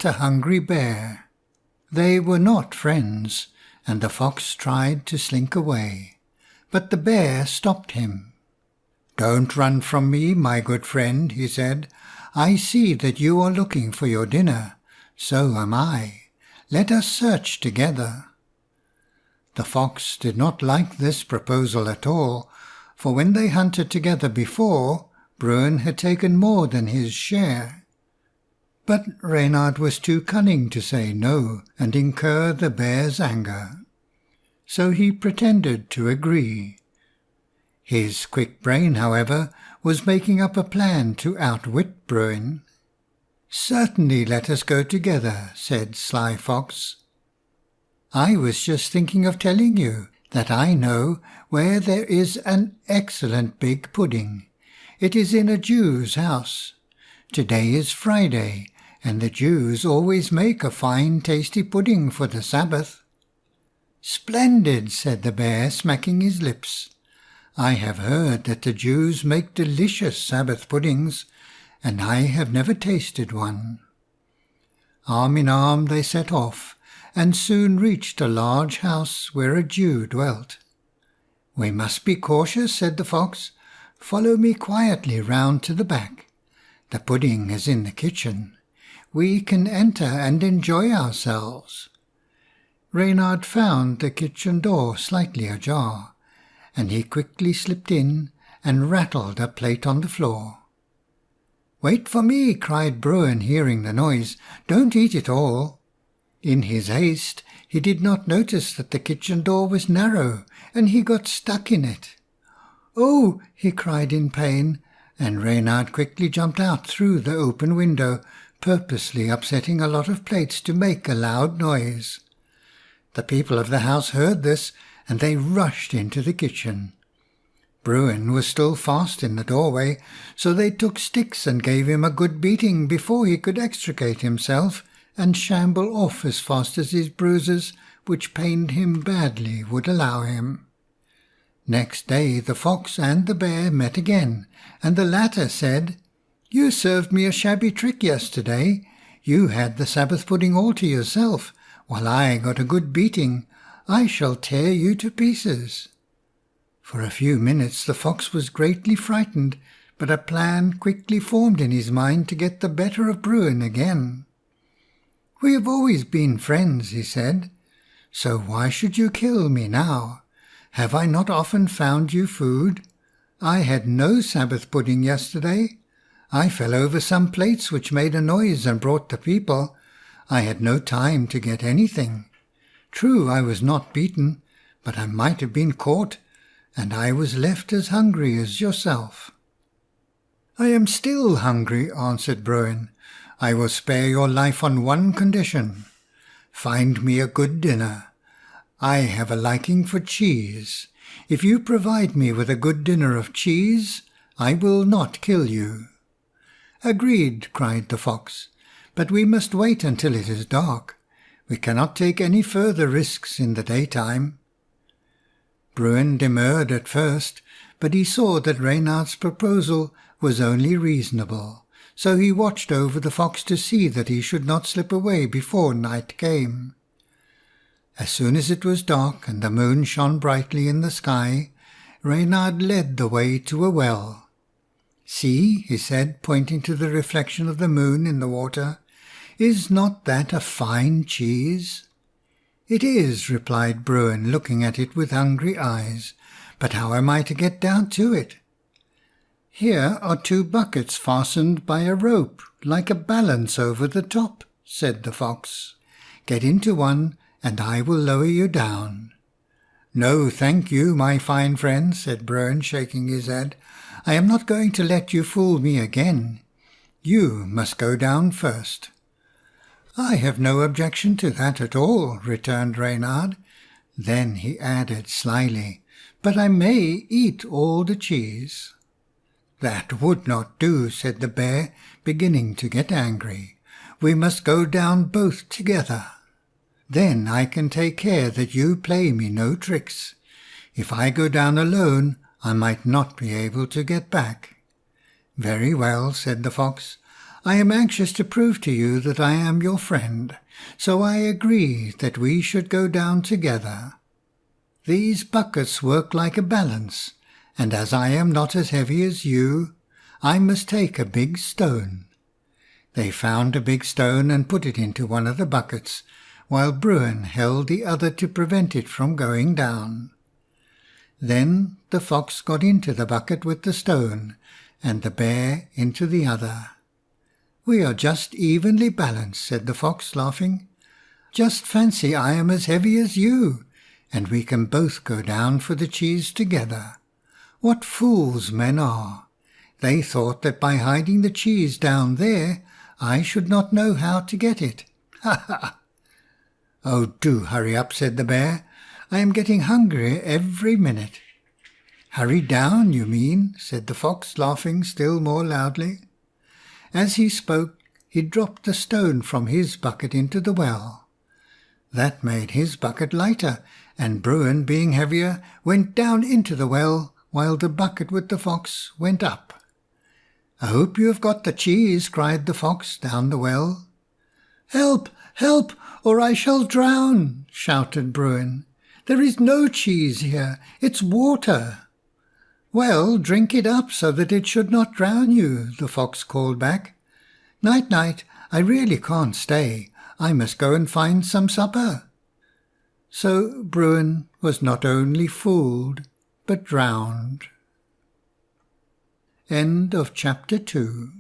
a hungry bear. They were not friends, and the fox tried to slink away, but the bear stopped him. "Don't run from me, my good friend," he said. "I see that you are looking for your dinner. So am I. Let us search together." The fox did not like this proposal at all, for when they hunted together before, Bruin had taken more than his share. But Reynard was too cunning to say no and incur the bear's anger. So he pretended to agree. His quick brain, however, was making up a plan to outwit Bruin. "Certainly, let us go together," said Sly Fox. "I was just thinking of telling you that I know where there is an excellent big pudding. It is in a Jew's house. Today is Friday, and the Jews always make a fine tasty pudding for the Sabbath." "Splendid," said the bear, smacking his lips. "I have heard that the Jews make delicious Sabbath puddings, and I have never tasted one." Arm in arm they set off, and soon reached a large house where a Jew dwelt. "We must be cautious," said the fox. "Follow me quietly round to the back. The pudding is in the kitchen. We can enter and enjoy ourselves." Reynard found the kitchen door slightly ajar, and he quickly slipped in and rattled a plate on the floor. "Wait for me," cried Bruin, hearing the noise. "Don't eat it all." In his haste he did not notice that the kitchen door was narrow, and he got stuck in it. "Oh!" he cried in pain, and Reynard quickly jumped out through the open window, purposely upsetting a lot of plates to make a loud noise. The people of the house heard this, and they rushed into the kitchen. Bruin was still fast in the doorway, so they took sticks and gave him a good beating before he could extricate himself and shamble off as fast as his bruises, which pained him badly, would allow him. Next day the fox and the bear met again, and the latter said, "You served me a shabby trick yesterday. You had the Sabbath pudding all to yourself, while I got a good beating. I shall tear you to pieces." For a few minutes the fox was greatly frightened, but a plan quickly formed in his mind to get the better of Bruin again. "We have always been friends," he said, "so why should you kill me now? Have I not often found you food? I had no Sabbath pudding yesterday. I fell over some plates which made a noise and brought the people. I had no time to get anything. True, I was not beaten, but I might have been caught, and I was left as hungry as yourself." "I am still hungry," answered Bruin. "I will spare your life on one condition. Find me a good dinner. I have a liking for cheese. If you provide me with a good dinner of cheese, I will not kill you." "Agreed," cried the fox, "but we must wait until it is dark. We cannot take any further risks in the daytime." Bruin demurred at first, but he saw that Reynard's proposal was only reasonable, so he watched over the fox to see that he should not slip away before night came. As soon as it was dark and the moon shone brightly in the sky, Reynard led the way to a well. "See," he said, pointing to the reflection of the moon in the water, "is not that a fine cheese?" "It is," replied Bruin, looking at it with hungry eyes, "but how am I to get down to it?" "Here are 2 buckets fastened by a rope, like a balance over the top," said the fox. "Get into one, and I will lower you down." "No, thank you, my fine friend," said Bruin, shaking his head. "I am not going to let you fool me again. You must go down first." "I have no objection to that at all," returned Reynard. Then he added slyly, "But I may eat all the cheese." "That would not do," said the bear, beginning to get angry. "We must go down both together. Then I can take care that you play me no tricks. If I go down alone, I might not be able to get back." "Very well," said the fox. I am anxious to prove to you that I am your friend, so I agree that we should go down together. These buckets work like a balance, and as I am not as heavy as you, I must take a big stone." They found a big stone and put it into one of the buckets, while Bruin held the other to prevent it from going down. Then the fox got into the bucket with the stone, and the bear into the other. "We are just evenly balanced," said the fox, laughing. "Just fancy I am as heavy as you, and we can both go down for the cheese together. What fools men are! They thought that by hiding the cheese down there I should not know how to get it. Ha ha!" "Oh, do hurry up," said the bear. "I am getting hungrier every minute." "Hurry down, you mean," said the fox, laughing still more loudly. As he spoke, he dropped the stone from his bucket into the well. That made his bucket lighter, and Bruin, being heavier, went down into the well, while the bucket with the fox went up. "I hope you have got the cheese," cried the fox down the well. "Help, help, or I shall drown," shouted Bruin. "There is no cheese here, it's water." "Well, drink it up so that it should not drown you," the fox called back. "Night, night, I really can't stay. I must go and find some supper." So Bruin was not only fooled, but drowned. End of chapter 2.